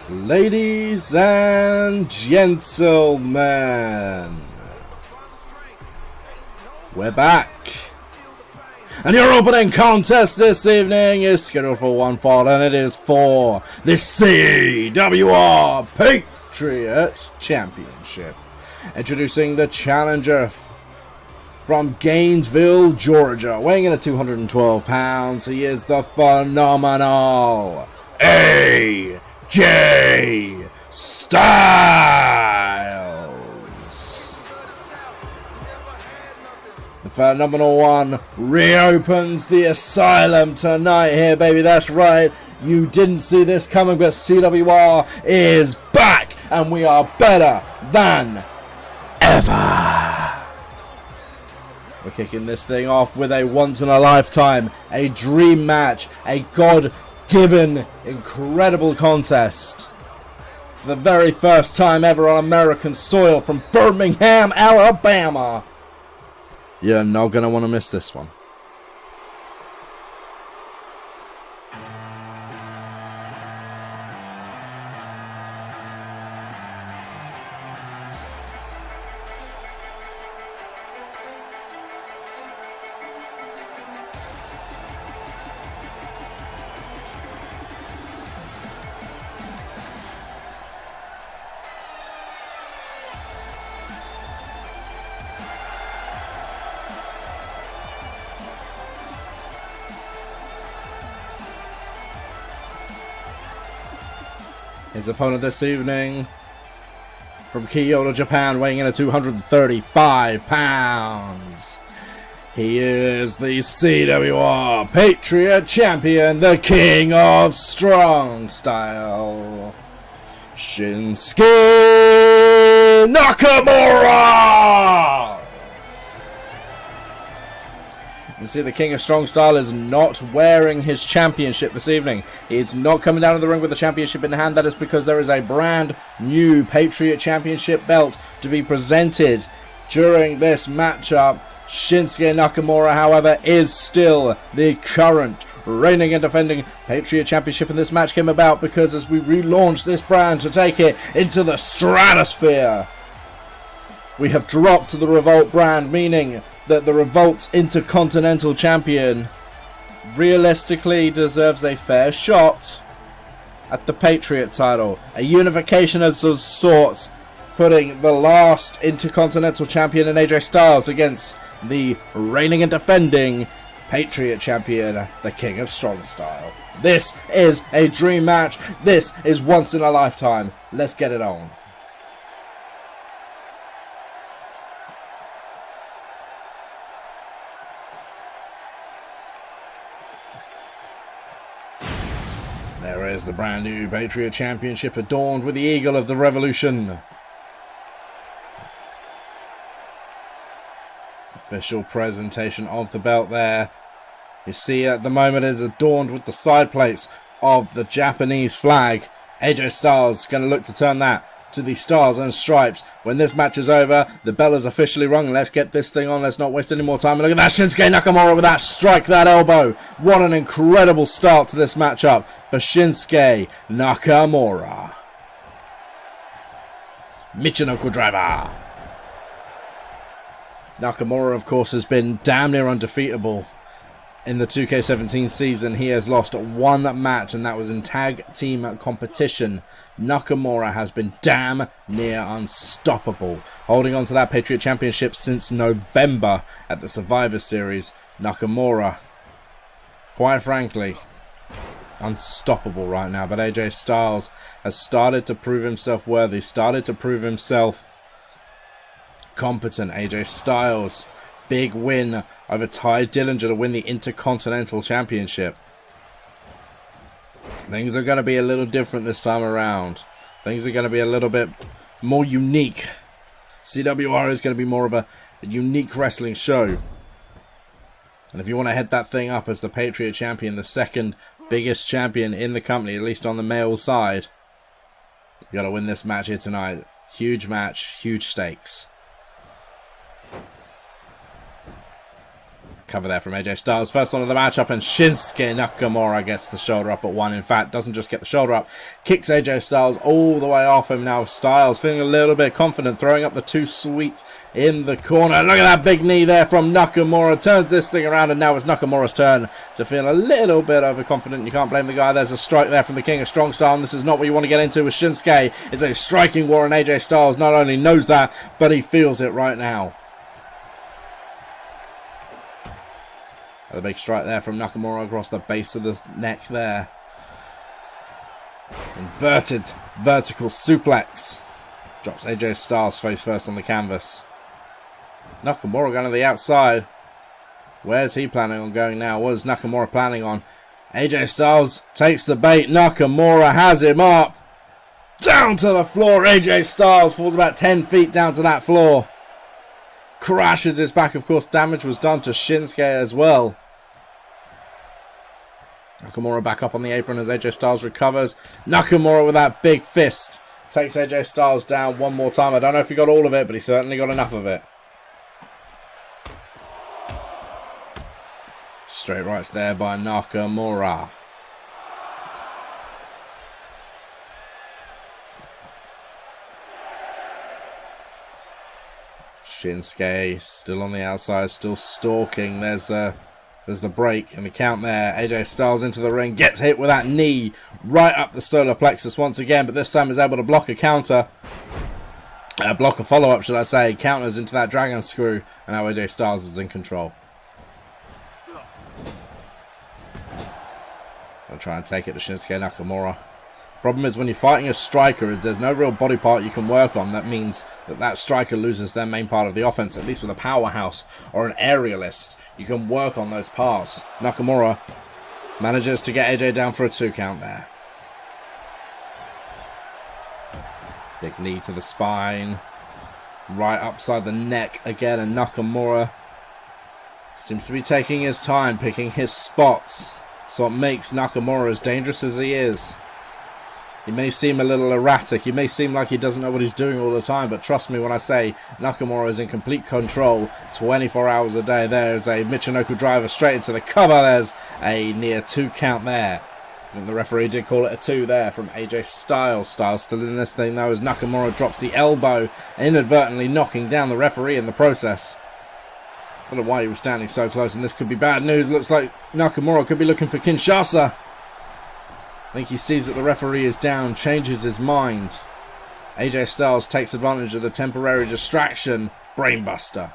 Ladies and gentlemen, we're back, and your opening contest this evening is scheduled for one fall, and it is for the CWR Patriot Championship. Introducing the challenger from Gainesville, Georgia, weighing in at 212 pounds, he is the phenomenal AJ Styles. The phenomenal one reopens the Asylum tonight here, baby. That's right. You didn't see this coming, but CWR is back, and we are better than ever. We're kicking this thing off with a once-in-a-lifetime, a dream match, a God-given, incredible contest. For the very first time ever on American soil from Birmingham, Alabama. You're not going to want to miss this one. His opponent this evening, from Kyoto, Japan, weighing in at 235 pounds. He is the CWR Patriot Champion, the King of Strong Style, Shinsuke Nakamura! You see, the King of Strong Style is not wearing his championship this evening. He is not coming down to the ring with the championship in hand. That is because there is a brand new Patriot Championship belt to be presented during this matchup. Shinsuke Nakamura, however, is still the current reigning and defending Patriot Championship, and this match came about because as we relaunched this brand to take it into the stratosphere, we have dropped the Revolt brand, meaning that the Revolt's Intercontinental Champion realistically deserves a fair shot at the Patriot title. A unification of sorts, putting the last Intercontinental Champion in AJ Styles against the reigning and defending Patriot Champion, the King of Strong Style. This is a dream match. This is once in a lifetime. Let's get it on. There is the brand new Patriot Championship adorned with the Eagle of the Revolution. Official presentation of the belt there. You see at the moment it is adorned with the side plates of the Japanese flag. AJ Styles going to look to turn that to the Stars and Stripes. When this match is over, the bell is officially rung. Let's get this thing on. Let's not waste any more time. And look at that, Shinsuke Nakamura with that strike, that elbow. What an incredible start to this matchup for Shinsuke Nakamura. Michinoku driver. Nakamura, of course, has been damn near undefeatable in the 2K17 season. He has lost one match, and that was in tag team competition. Nakamura has been damn near unstoppable, holding on to that Patriot Championship since November at the Survivor Series. Nakamura, quite frankly, unstoppable right now. But AJ Styles has started to prove himself worthy, started to prove himself competent. AJ Styles, big win over Ty Dillinger to win the Intercontinental Championship. Things are going to be a little different this time around. Things are going to be a little bit more unique. CWR is going to be more of a unique wrestling show. And if you want to head that thing up as the Patriot Champion, the second biggest champion in the company, at least on the male side, you got to win this match here tonight. Huge match, huge stakes. cover there from AJ Styles. First one of the matchup, and Shinsuke Nakamura gets the shoulder up at 1. In fact, doesn't just get the shoulder up, kicks AJ Styles all the way off him. Now Styles feeling a little bit confident, throwing up the 2 sweet in the corner. Look at that big knee there from Nakamura. Turns this thing around, and now it's Nakamura's turn to feel a little bit overconfident. You can't blame the guy. There's a strike there from the King of Strong Style, and this is not what you want to get into with Shinsuke. It's a striking war, and AJ Styles not only knows that, but he feels it right now. A big strike there from Nakamura across the base of the neck there. Inverted vertical suplex. Drops AJ Styles face first on the canvas. Nakamura going to the outside. Where's he planning on going now? What is Nakamura planning on? AJ Styles takes the bait. Nakamura has him up. Down to the floor. AJ Styles falls about 10 feet down to that floor. Crashes his back. Of course, damage was done to Shinsuke as well. Nakamura back up on the apron as AJ Styles recovers. Nakamura with that big fist takes AJ Styles down one more time. I don't know if he got all of it, but he certainly got enough of it. Straight rights there by Nakamura. Shinsuke still on the outside, still stalking. There's the break and the count there. AJ Styles into the ring, gets hit with that knee right up the solar plexus once again, but this time is able to block a counter. Block a follow-up, should I say. Counters into that dragon screw, and now AJ Styles is in control. I'll try and take it to Shinsuke Nakamura. Problem is, when you're fighting a striker, is there's no real body part you can work on. That means that striker loses their main part of the offense. At least with a powerhouse or an aerialist, you can work on those parts. Nakamura manages to get AJ down for a 2 count there. Big knee to the spine. Right upside the neck again, and Nakamura seems to be taking his time, picking his spots. So it makes Nakamura as dangerous as he is. He may seem a little erratic, he may seem like he doesn't know what he's doing all the time, but trust me when I say Nakamura is in complete control 24 hours a day. There's a Michinoku driver straight into the cover. There's a near 2 count there. And the referee did call it a 2 there from AJ Styles. Styles still in this thing though as Nakamura drops the elbow, inadvertently knocking down the referee in the process. I don't know why he was standing so close, and this could be bad news. Looks like Nakamura could be looking for Kinshasa. I think he sees that the referee is down, changes his mind. AJ Styles takes advantage of the temporary distraction. Brainbuster.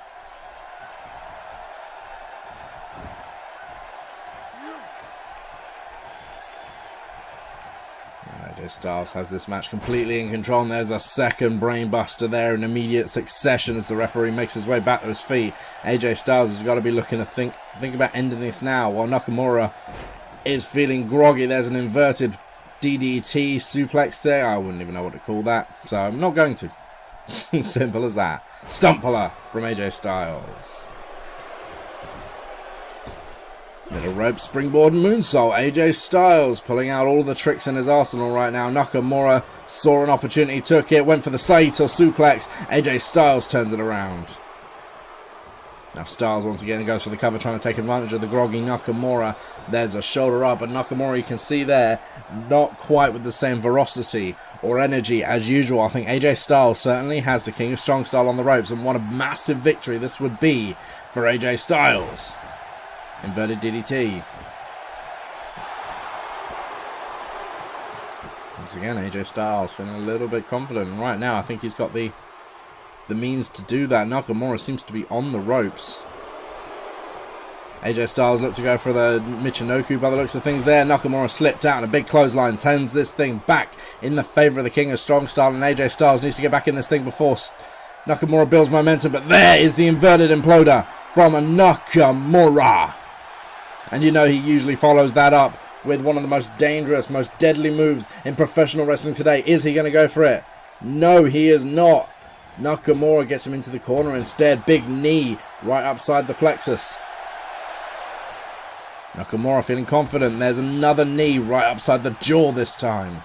AJ Styles has this match completely in control, and there's a second brainbuster there in immediate succession as the referee makes his way back to his feet. AJ Styles has got to be looking to think about ending this now, while Nakamura is feeling groggy. There's an inverted DDT suplex there. I wouldn't even know what to call that, so I'm not going to. Simple as that. Stumpuller from AJ Styles. Middle rope springboard moonsault. AJ Styles pulling out all the tricks in his arsenal right now. Nakamura saw an opportunity, took it, went for the Saito suplex. AJ Styles turns it around. Now Styles once again goes for the cover, trying to take advantage of the groggy Nakamura. There's a shoulder up, but Nakamura, you can see there, not quite with the same ferocity or energy as usual. I think AJ Styles certainly has the King of Strong Style on the ropes, and what a massive victory this would be for AJ Styles. Inverted DDT. Once again, AJ Styles feeling a little bit confident, and right now I think he's got the means to do that. Nakamura seems to be on the ropes. AJ Styles looks to go for the Michinoku by the looks of things there. Nakamura slipped out and a big clothesline turns this thing back in the favour of the King of Strong Style, and AJ Styles needs to get back in this thing before Nakamura builds momentum, but there is the inverted imploder from a Nakamura. And you know he usually follows that up with one of the most dangerous, most deadly moves in professional wrestling today. Is he going to go for it? No, he is not. Nakamura gets him into the corner instead. Big knee right upside the plexus. Nakamura feeling confident. There's another knee right upside the jaw this time.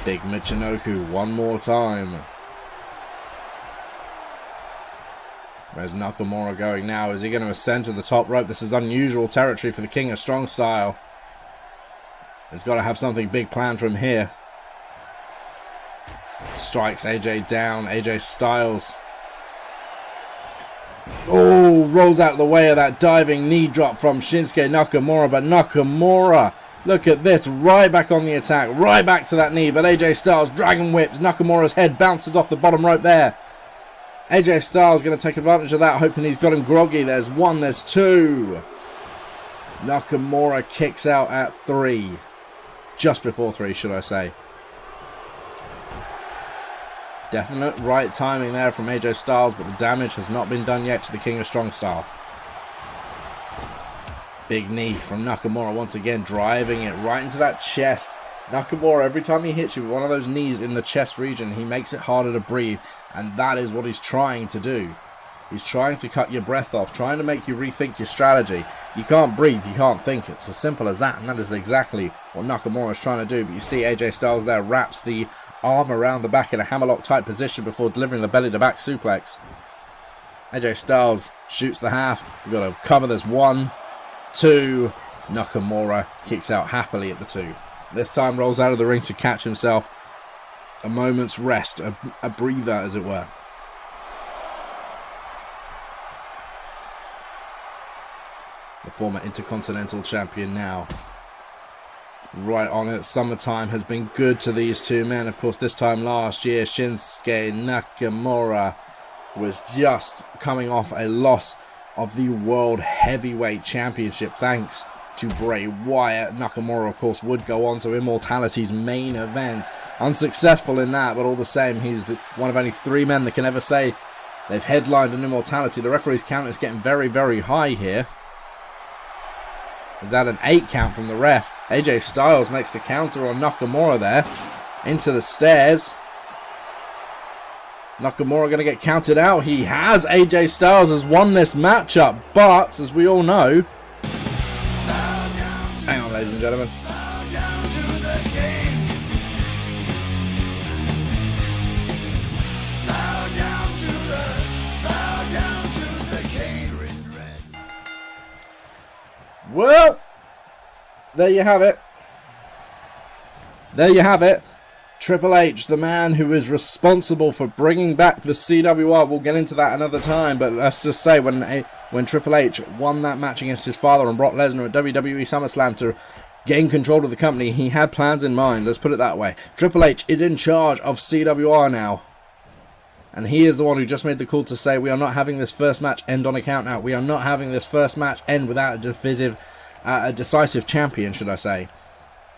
Big Michinoku one more time. Where's Nakamura going now? Is he going to ascend to the top rope? This is unusual territory for the King of Strong Style. He's got to have something big planned from here. Strikes AJ down. AJ Styles. Oh, rolls out of the way of that diving knee drop from Shinsuke Nakamura. But Nakamura, look at this. Right back on the attack. Right back to that knee. But AJ Styles dragon whips. Nakamura's head bounces off the bottom rope there. AJ Styles going to take advantage of that, hoping he's got him groggy. There's one, there's two. Nakamura kicks out at 3. Just before 3, should I say. Definite right timing there from AJ Styles, but the damage has not been done yet to the King of Strong Style. Big knee from Nakamura once again, driving it right into that chest. Nakamura, every time he hits you with one of those knees in the chest region, he makes it harder to breathe, and that is what he's trying to do. He's trying to cut your breath off, trying to make you rethink your strategy. You can't breathe, you can't think. It's as simple as that, and that is exactly what Nakamura is trying to do. But you see AJ Styles there wraps the arm around the back in a hammerlock type position before delivering the belly to back suplex. AJ Styles shoots the half. We've got to cover this 1, 2. Nakamura kicks out happily at the 2. This time rolls out of the ring to catch himself a moment's rest, a breather as it were. The former Intercontinental Champion now right on it. Summertime has been good to these two men. Of course, this time last year, Shinsuke Nakamura was just coming off a loss of the World Heavyweight Championship thanks to Bray Wyatt. Nakamura, of course, would go on to Immortality's main event. Unsuccessful in that, but all the same, he's one of only 3 men that can ever say they've headlined an Immortality. The referee's count is getting very, very high here. Is that an 8 count from the ref? AJ Styles makes the counter on Nakamura there. Into the stairs. Nakamura going to get counted out. He has. AJ Styles has won this matchup, but as we all know... Hang on, ladies and gentlemen. Well, there you have it. There you have it. Triple H, the man who is responsible for bringing back the CWR. We'll get into that another time, but let's just say when Triple H won that match against his father and Brock Lesnar at WWE SummerSlam to gain control of the company, he had plans in mind. Let's put it that way. Triple H is in charge of CWR now. And he is the one who just made the call to say, we are not having this first match end on a count out. We are not having this first match end without a decisive champion, should I say,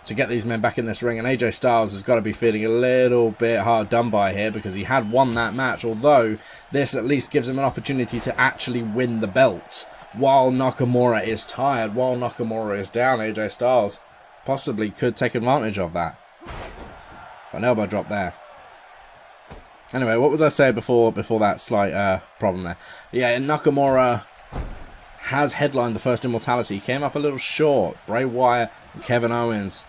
to get these men back in this ring. And AJ Styles has got to be feeling a little bit hard done by here because he had won that match, although this at least gives him an opportunity to actually win the belt. While Nakamura is tired, while Nakamura is down, AJ Styles possibly could take advantage of that. An elbow drop there. Anyway, what was I saying before that slight problem there? Yeah, Nakamura has headlined the first Immortality. He came up a little short. Bray Wyatt and Kevin Owens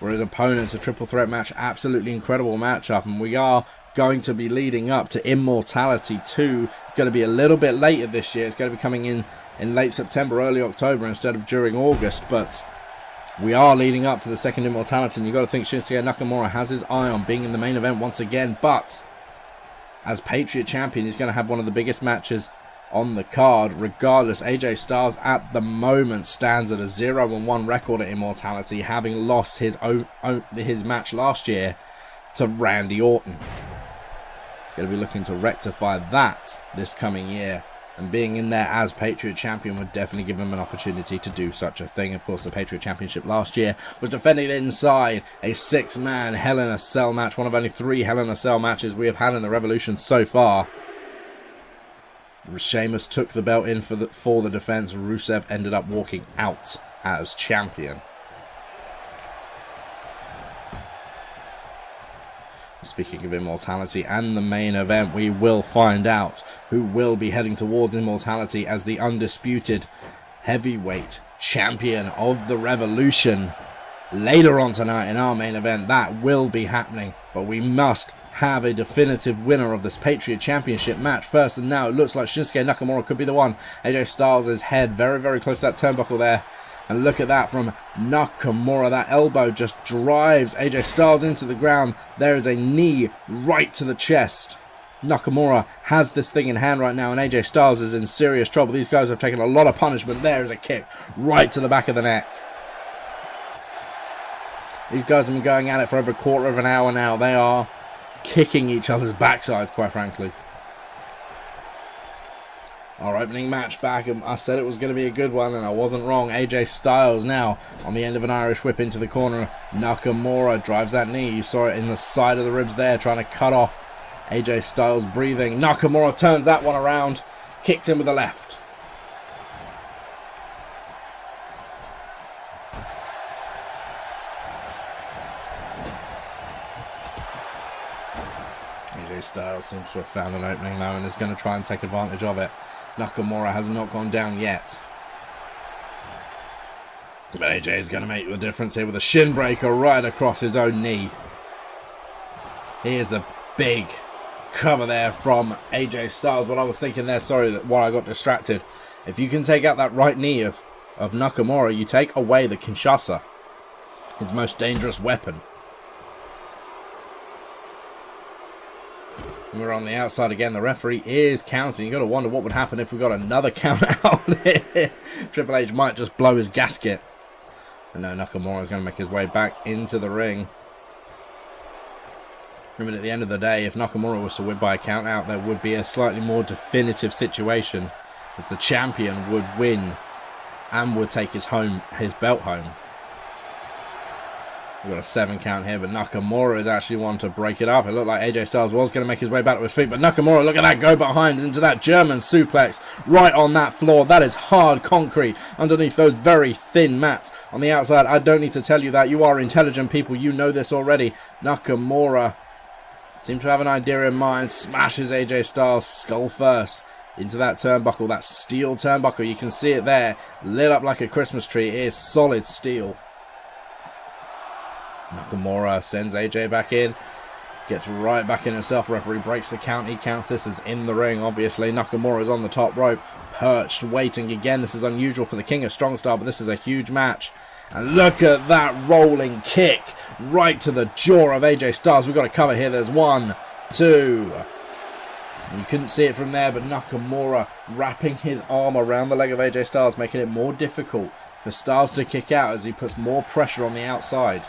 were his opponents. A triple threat match. Absolutely incredible matchup. And we are going to be leading up to Immortality 2. It's going to be a little bit later this year. It's going to be coming in late September, early October instead of during August. But we are leading up to the second Immortality. And you've got to think Shinsuke Nakamura has his eye on being in the main event once again. But as Patriot Champion, he's going to have one of the biggest matches on the card. Regardless, AJ Styles at the moment stands at a 0-1 record at Immortality, having lost his match last year to Randy Orton. He's going to be looking to rectify that this coming year. And being in there as Patriot Champion would definitely give him an opportunity to do such a thing. Of course, the Patriot Championship last year was defended inside a 6-man Hell in a Cell match. One of only 3 Hell in a Cell matches we have had in the Revolution so far. Sheamus took the belt in for the defense. Rusev ended up walking out as champion. Speaking of Immortality and the main event, we will find out who will be heading towards Immortality as the undisputed heavyweight champion of the Revolution later on tonight in our main event. That will be happening, but we must have a definitive winner of this Patriot Championship match first, and now it looks like Shinsuke Nakamura could be the one. AJ Styles' head very, very close to that turnbuckle there. And look at that from Nakamura. That elbow just drives AJ Styles into the ground. There is a knee right to the chest. Nakamura has this thing in hand right now, and AJ Styles is in serious trouble. These guys have taken a lot of punishment. There is a kick right to the back of the neck. These guys have been going at it for over a quarter of an hour now. They are kicking each other's backsides, quite frankly. Our opening match back, and I said it was going to be a good one, and I wasn't wrong. AJ Styles now on the end of an Irish whip into the corner. Nakamura drives that knee. You saw it in the side of the ribs there, trying to cut off AJ Styles' breathing. Nakamura turns that one around, kicks him with the left. AJ Styles seems to have found an opening now and is going to try and take advantage of it. Nakamura has not gone down yet. But AJ is going to make the difference here with a shin breaker right across his own knee. Here's the big cover there from AJ Styles. What I was thinking there, sorry, why I got distracted. If you can take out that right knee of Nakamura, you take away the Kinshasa, his most dangerous weapon. We're on the outside again. The referee is counting. You got to wonder what would happen if we got another count out here. Triple H might just blow his gasket. But no, Nakamura is going to make his way back into the ring. I mean, at the end of the day, if Nakamura was to win by a count out, there would be a slightly more definitive situation, as the champion would win and would take his belt home. We've got a 7 count here, but Nakamura is actually one to break it up. It looked like AJ Styles was going to make his way back to his feet, but Nakamura, look at that, go behind into that German suplex right on that floor. That is hard concrete underneath those very thin mats on the outside. I don't need to tell you that. You are intelligent people. You know this already. Nakamura seems to have an idea in mind. Smashes AJ Styles skull first into that turnbuckle, that steel turnbuckle. You can see it there, lit up like a Christmas tree. It is solid steel. Nakamura sends AJ back in, gets right back in himself. Referee breaks the count. He counts this as in the ring, obviously. Nakamura is on the top rope, perched, waiting again. This is unusual for the King of Strong Style, but this is a huge match. And look at that rolling kick right to the jaw of AJ Styles. We've got to cover here. There's 1, 2. You couldn't see it from there, but Nakamura wrapping his arm around the leg of AJ Styles, making it more difficult for Styles to kick out as he puts more pressure on the outside.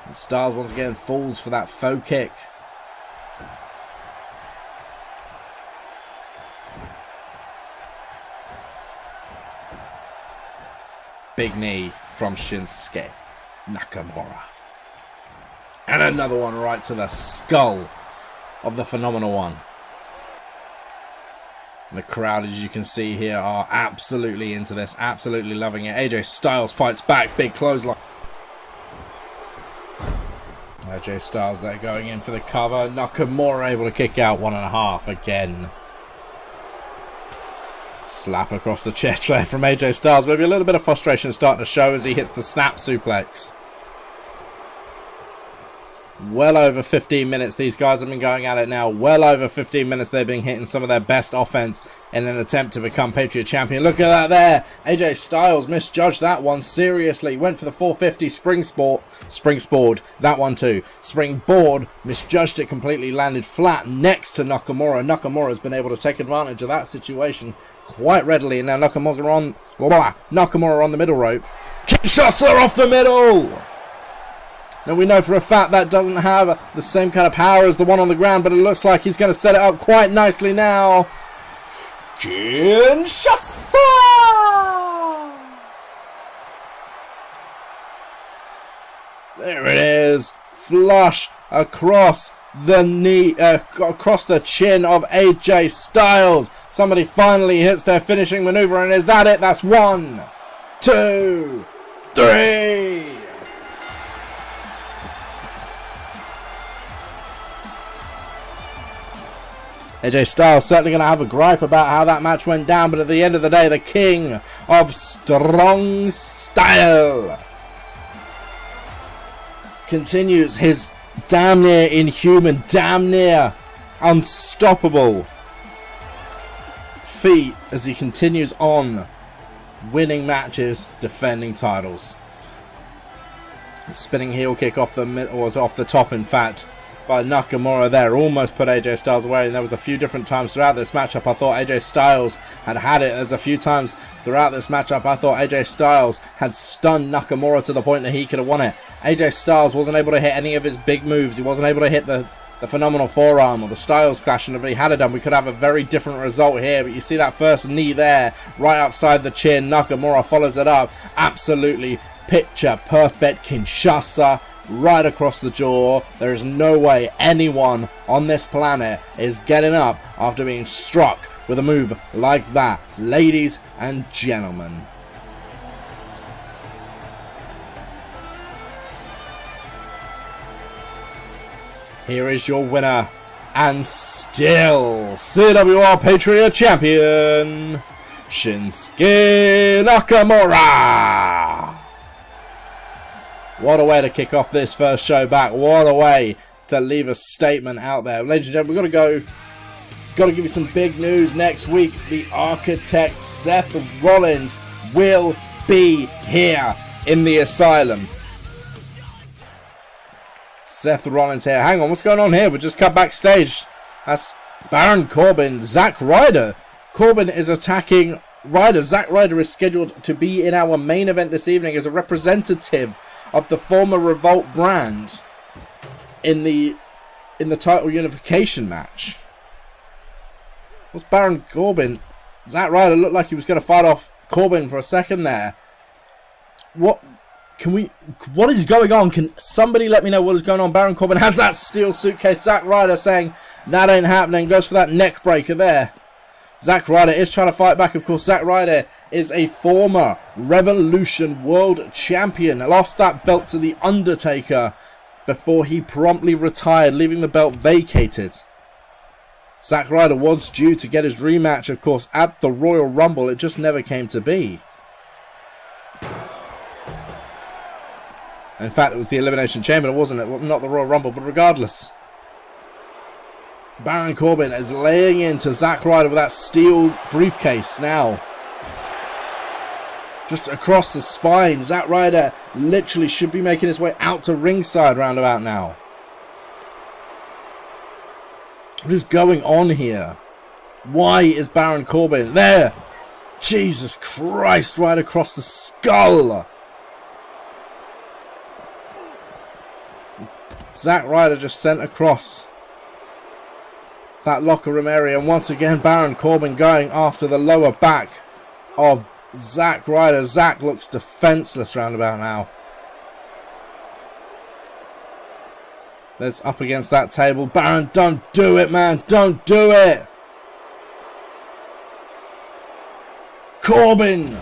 And Styles once again falls for that faux kick. Big knee from Shinsuke Nakamura. And another one right to the skull of the Phenomenal One. And the crowd, as you can see here, are absolutely into this, absolutely loving it. AJ Styles fights back, big clothesline. AJ Styles there going in for the cover. Nakamura able to kick out 1.5 again. Slap across the chest there from AJ Styles. Maybe a little bit of frustration starting to show as he hits the snap suplex. Well over 15 minutes these guys have been going at it now. Well over 15 minutes they've been hitting some of their best offense in an attempt to become Patriot Champion. Look at that there. AJ Styles misjudged that one seriously. Went for the 450 springboard. That one too. Springboard. Misjudged it completely. Landed flat next to Nakamura. Nakamura has been able to take advantage of that situation quite readily. And now Nakamura on the middle rope. Kinshasa off the middle. Now we know for a fact that doesn't have the same kind of power as the one on the ground, but it looks like he's going to set it up quite nicely now. Kinshasa! There it is. Flush across the knee, across the chin of AJ Styles. Somebody finally hits their finishing maneuver, and is that it? That's 1, 2, 3. AJ Styles certainly going to have a gripe about how that match went down, but at the end of the day, the King of Strong Style continues his damn near inhuman, damn near unstoppable feat as he continues on winning matches, defending titles. Spinning heel kick off the mid, or was off the top in fact, by Nakamura there, almost put AJ Styles away, and there was a few different times throughout this matchup I thought AJ Styles had it. There's a few times throughout this matchup I thought AJ Styles had stunned Nakamura to the point that he could have won it. AJ Styles wasn't able to hit any of his big moves. He wasn't able to hit the phenomenal forearm or the Styles clash, and if he had it done, we could have a very different result here. But you see that first knee there, right upside the chin. Nakamura follows it up. Absolutely picture perfect Kinshasa right across the jaw. There is no way anyone on this planet is getting up after being struck with a move like that, ladies and gentlemen. Here is your winner, and still CWR Patriot Champion, Shinsuke Nakamura. What a way to kick off this first show back. What a way to leave a statement out there. Ladies and gentlemen, we've got to give you some big news next week. The Architect Seth Rollins will be here in the Asylum. Seth Rollins here. Hang on, what's going on here? We just cut backstage. That's Baron Corbin, Zack Ryder. Corbin is attacking Ryder. Zack Ryder is scheduled to be in our main event this evening as a representative of the former Revolt brand in the title unification match. What's Baron Corbin? Zack Ryder looked like he was going to fight off Corbin for a second there. What is going on? Can somebody let me know what is going on? Baron Corbin has that steel suitcase. Zack Ryder saying that ain't happening. Goes for that neck breaker there. Zack Ryder is trying to fight back. Of course, Zack Ryder is a former Revolution World Champion. Lost that belt to The Undertaker before he promptly retired, leaving the belt vacated. Zack Ryder was due to get his rematch, of course, at the Royal Rumble. It just never came to be. In fact, it was the Elimination Chamber, wasn't it? Not the Royal Rumble, but regardless. Baron Corbin is laying into Zack Ryder with that steel briefcase now. Just across the spine. Zack Ryder literally should be making his way out to ringside roundabout now. What is going on here? Why is Baron Corbin there? Jesus Christ, right across the skull. Zack Ryder just sent across that locker room area, and once again Baron Corbin going after the lower back of Zack Ryder. Zack looks defenseless roundabout now. Let's up against that table. Baron, don't do it, man. Don't do it. Corbin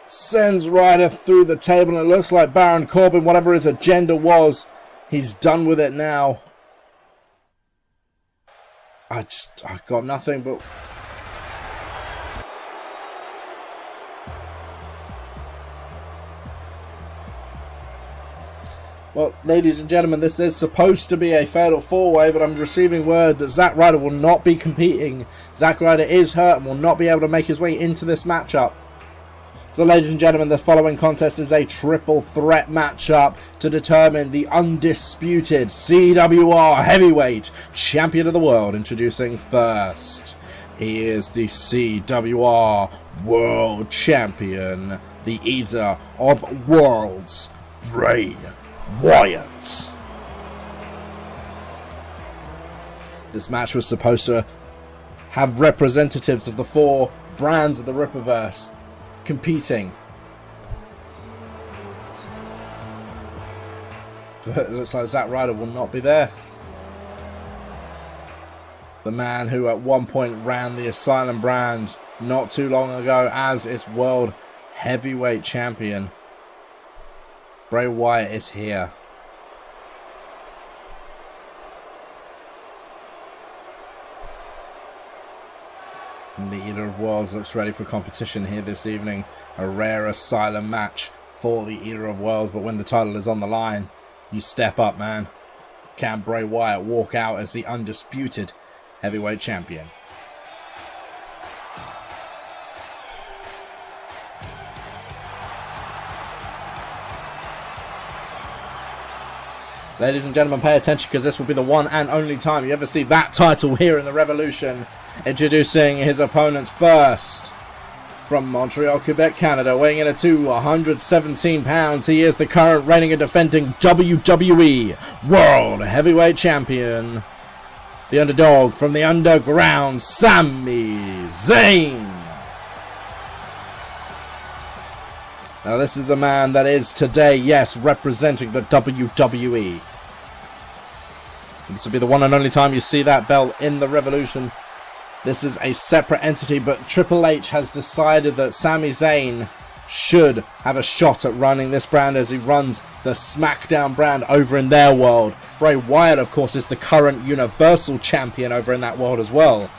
sends Ryder through the table, and it looks like Baron Corbin, whatever his agenda was, he's done with it now. I got nothing but... Well, ladies and gentlemen, this is supposed to be a fatal four-way, but I'm receiving word that Zack Ryder will not be competing. Zack Ryder is hurt and will not be able to make his way into this matchup. So, ladies and gentlemen, the following contest is a triple threat matchup to determine the undisputed CWR Heavyweight Champion of the World. Introducing first, he is the CWR World Champion, the Eater of Worlds, Bray Wyatt. This match was supposed to have representatives of the four brands of the Rippaverse competing, but it looks like Zack Ryder will not be there. The man who at one point ran the Asylum brand not too long ago as its World Heavyweight Champion. Bray Wyatt is here. And the Eater of Worlds looks ready for competition here this evening. A rare Asylum match for the Eater of Worlds, but when the title is on the line, you step up, man. Can Bray Wyatt walk out as the undisputed heavyweight champion? Ladies and gentlemen, pay attention, because this will be the one and only time you ever see that title here in the Revolution. Introducing his opponents first. From Montreal, Quebec, Canada, weighing in at 217 pounds, he is the current reigning and defending WWE World Heavyweight Champion. The underdog from the underground, Sami Zayn. Now this is a man that is today, yes, representing the WWE. This will be the one and only time you see that belt in the Revolution. This is a separate entity, but Triple H has decided that Sami Zayn should have a shot at running this brand, as he runs the SmackDown brand over in their world. Bray Wyatt, of course, is the current Universal Champion over in that world as well,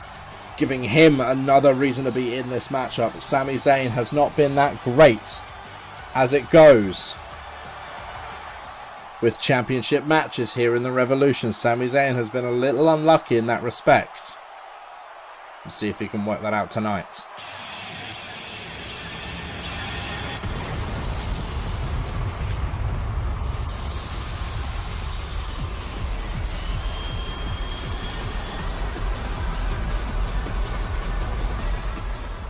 giving him another reason to be in this matchup. Sami Zayn has not been that great as it goes with championship matches here in the Revolution. Sami Zayn has been a little unlucky in that respect. Let's see if he can work that out tonight.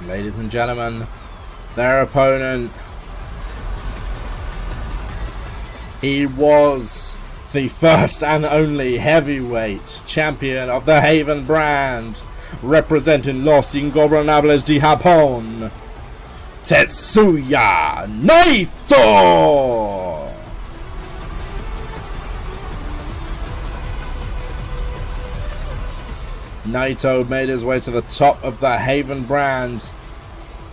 Ladies and gentlemen, their opponent, he was the first and only heavyweight champion of the Haven brand, representing Los Ingobernables de Japón, Tetsuya Naito. Naito made his way to the top of the Haven brand,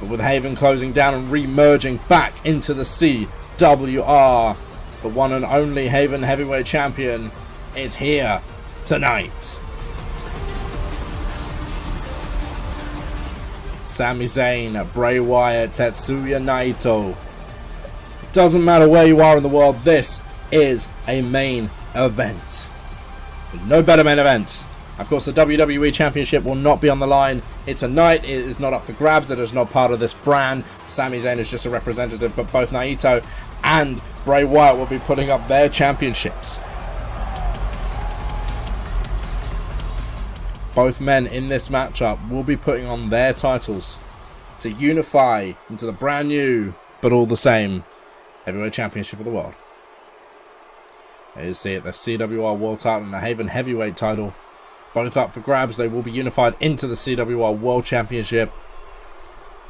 but with Haven closing down and re-merging back into the CWR, the one and only Haven Heavyweight Champion is here tonight. Sami Zayn, Bray Wyatt, Tetsuya Naito. Doesn't matter where you are in the world, this is a main event. No better main event. Of course, the WWE Championship will not be on the line here tonight. It is not up for grabs. It is not part of this brand. Sami Zayn is just a representative, but both Naito and Bray Wyatt will be putting up their championships. Both men in this matchup will be putting on their titles to unify into the brand new, but all the same, Heavyweight Championship of the World. There you see it, the CWR World title and the Haven Heavyweight title, both up for grabs. They will be unified into the CWR World Championship.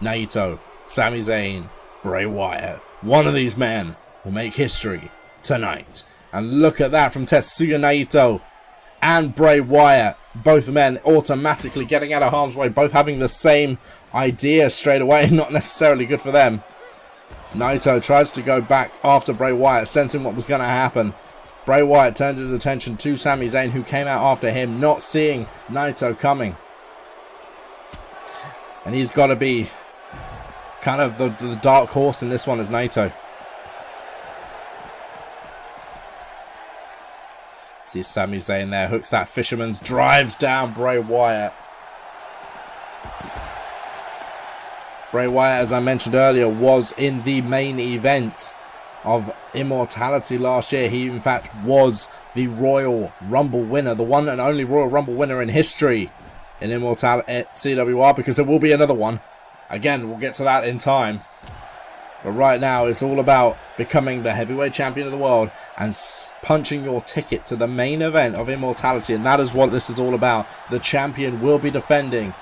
Naito, Sami Zayn, Bray Wyatt. One of these men will make history tonight. And look at that from Tetsuya Naito and Bray Wyatt. Both men automatically getting out of harm's way, both having the same idea straight away. Not necessarily good for them. Naito tries to go back after Bray Wyatt, sensing what was going to happen. Bray Wyatt turns his attention to Sami Zayn, who came out after him, not seeing Naito coming. And he's got to be kind of the dark horse in this one, is Naito. See Sami Zayn there, hooks that fisherman's, drives down Bray Wyatt. Bray Wyatt, as I mentioned earlier, was in the main event of Immortality last year. He, in fact, was the Royal Rumble winner, the one and only Royal Rumble winner in history in Immortality at CWR, because there will be another one. Again, we'll get to that in time. But right now, it's all about becoming the heavyweight champion of the world and punching your ticket to the main event of Immortality. And that is what this is all about. The champion will be defending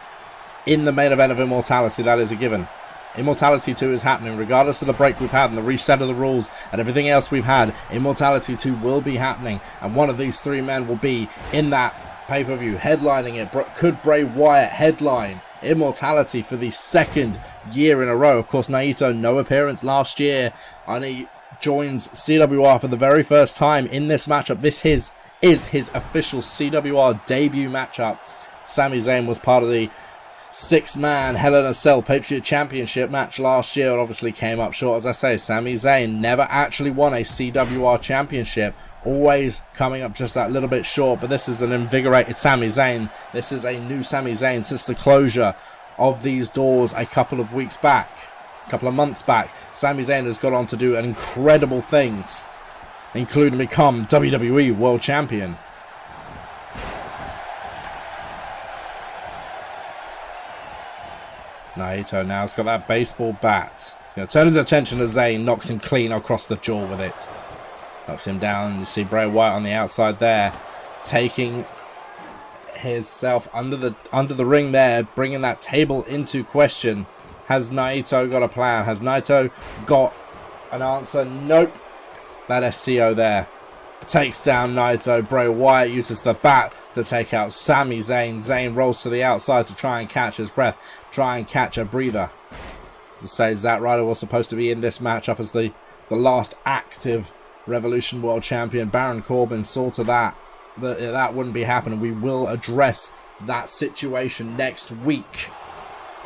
in the main event of Immortality. That is a given. Immortality 2 is happening. Regardless of the break we've had and the reset of the rules and everything else we've had, Immortality 2 will be happening. And one of these three men will be in that pay-per-view, headlining it. Could Bray Wyatt headline Immortality for the second year in a row? Of course, Naito, no appearance last year, and he joins CWR for the very first time in this matchup. This is his official CWR debut matchup. Sami Zayn was part of the six-man Hell in a Cell Patriot Championship match last year. It obviously came up short. As I say, Sami Zayn never actually won a CWR Championship, always coming up just that little bit short. But this is an invigorated Sami Zayn. This is a new Sami Zayn since the closure of these doors a couple of months back. Sami Zayn has gone on to do incredible things, including become WWE World Champion. Naito now has got that baseball bat. He's going to turn his attention to Zayn, knocks him clean across the jaw with it. Knocks him down. You see Bray Wyatt on the outside there, taking himself under the ring there, bringing that table into question. Has Naito got a plan? Has Naito got an answer? Nope. That STO there takes down Naito. Bray Wyatt uses the bat to take out Sami Zayn. Zayn rolls to the outside to try and catch his breath, try and catch a breather. To say Zack Ryder was supposed to be in this matchup as the last active Revolution World Champion. Baron Corbin saw to that wouldn't be happening. We will address that situation next week.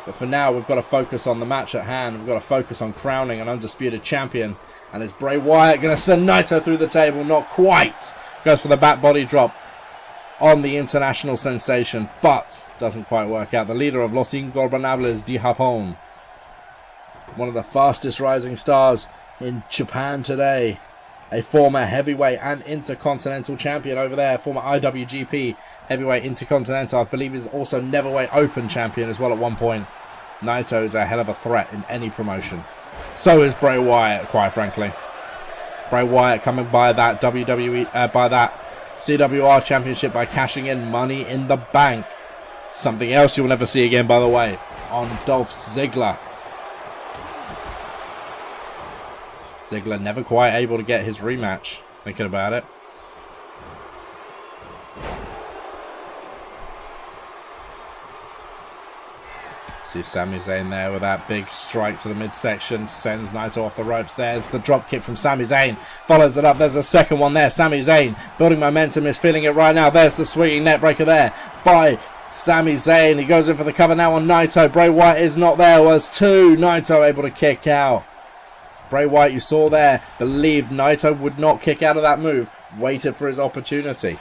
But for now, we've got to focus on the match at hand. We've got to focus on crowning an undisputed champion. And is Bray Wyatt going to send Naito through the table? Not quite. Goes for the back body drop on the international sensation, but doesn't quite work out. The leader of Los Ingobernables de Japón, one of the fastest rising stars in Japan today. A former heavyweight and intercontinental champion over there. Former IWGP heavyweight intercontinental. I believe he's also neverweight open champion as well at one point. Naito is a hell of a threat in any promotion. So is Bray Wyatt, quite frankly. Bray Wyatt coming by that by that CWR championship by cashing in Money in the Bank. Something else you'll never see again, by the way, on Dolph Ziggler. Ziggler never quite able to get his rematch, thinking about it. See Sami Zayn there with that big strike to the midsection. Sends Naito off the ropes. There's the drop kick from Sami Zayn. Follows it up. There's a second one there. Sami Zayn building momentum, is feeling it right now. There's the swinging net breaker there by Sami Zayn. He goes in for the cover now on Naito. Bray Wyatt is not there. Was two. Naito able to kick out. Bray Wyatt, you saw there, believed Naito would not kick out of that move. Waited for his opportunity.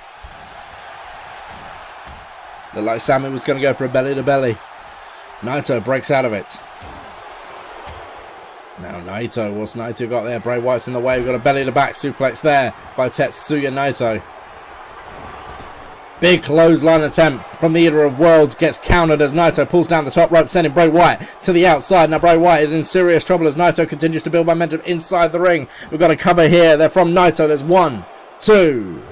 Looked like Sami was going to go for a belly-to-belly. Naito breaks out of it. Now Naito, what's Naito got there? Bray Wyatt's in the way. We've got a belly-to-back suplex there by Tetsuya Naito. Big clothesline attempt from the Eater of Worlds gets countered as Naito pulls down the top rope, sending Bray Wyatt to the outside. Now Bray Wyatt is in serious trouble as Naito continues to build momentum inside the ring. We've got a cover here. They're from Naito. There's 1, 2.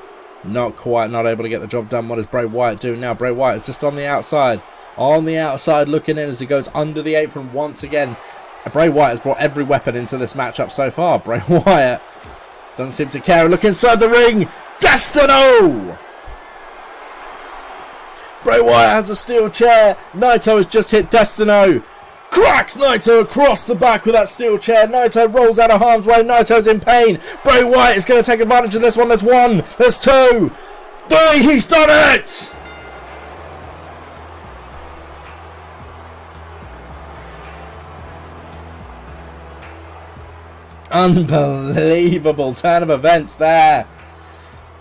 Not quite, not able to get the job done. What does Bray Wyatt do now? Bray Wyatt is just on the outside. On the outside looking in as he goes under the apron once again. Bray Wyatt has brought every weapon into this matchup so far. Bray Wyatt doesn't seem to care. Look inside the ring. Destino! Bray Wyatt has a steel chair. Naito has just hit Destino. Cracks Naito across the back with that steel chair. Naito rolls out of harm's way. Naito's in pain. Bray Wyatt is going to take advantage of this one. There's 1. There's 2. 3. He's done it! Unbelievable turn of events there.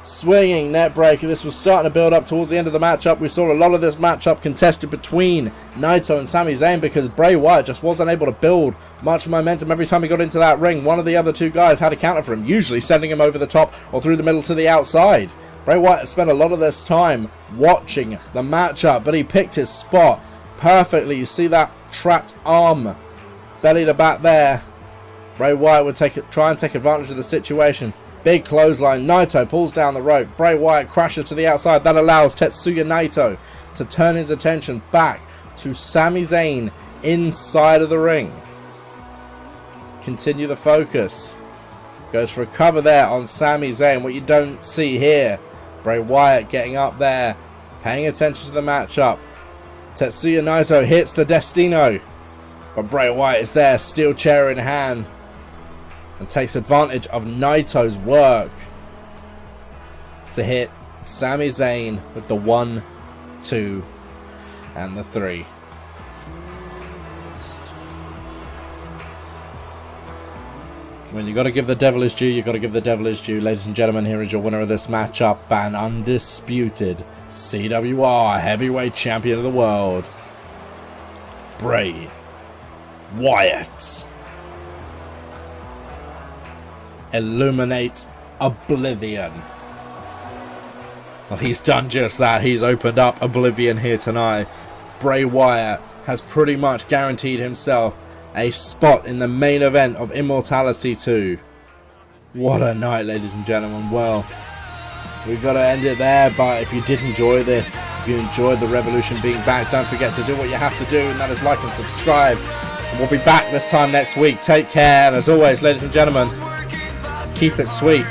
Swinging net breaker. This was starting to build up towards the end of the matchup. We saw a lot of this matchup contested between Naito and Sami Zayn because Bray Wyatt just wasn't able to build much momentum every time he got into that ring. One of the other two guys had a counter for him, usually sending him over the top or through the middle to the outside. Bray Wyatt spent a lot of this time watching the matchup, but he picked his spot perfectly. You see that trapped arm, belly to back there. Bray Wyatt would try and take advantage of the situation. Big clothesline. Naito pulls down the rope. Bray Wyatt crashes to the outside. That allows Tetsuya Naito to turn his attention back to Sami Zayn inside of the ring. Continue the focus. Goes for a cover there on Sami Zayn. What you don't see here, Bray Wyatt getting up there, paying attention to the matchup. Tetsuya Naito hits the Destino, but Bray Wyatt is there, steel chair in hand, and takes advantage of Naito's work to hit Sami Zayn with the 1, 2, and the 3. When you got to give the devil his due, you got to give the devil his due. Ladies and gentlemen, here is your winner of this matchup, an undisputed CWR heavyweight champion of the world, Bray Wyatt. Illuminate oblivion. Well, he's done just that. He's opened up oblivion here tonight. Bray Wyatt has pretty much guaranteed himself a spot in the main event of Immortality 2. What a night, ladies and gentlemen. Well, we've got to end it there, but if you did enjoy this, if you enjoyed the Revolution being back, don't forget to do what you have to do, and that is like and subscribe. And we'll be back this time next week. Take care, and as always, ladies and gentlemen, keep it sweet.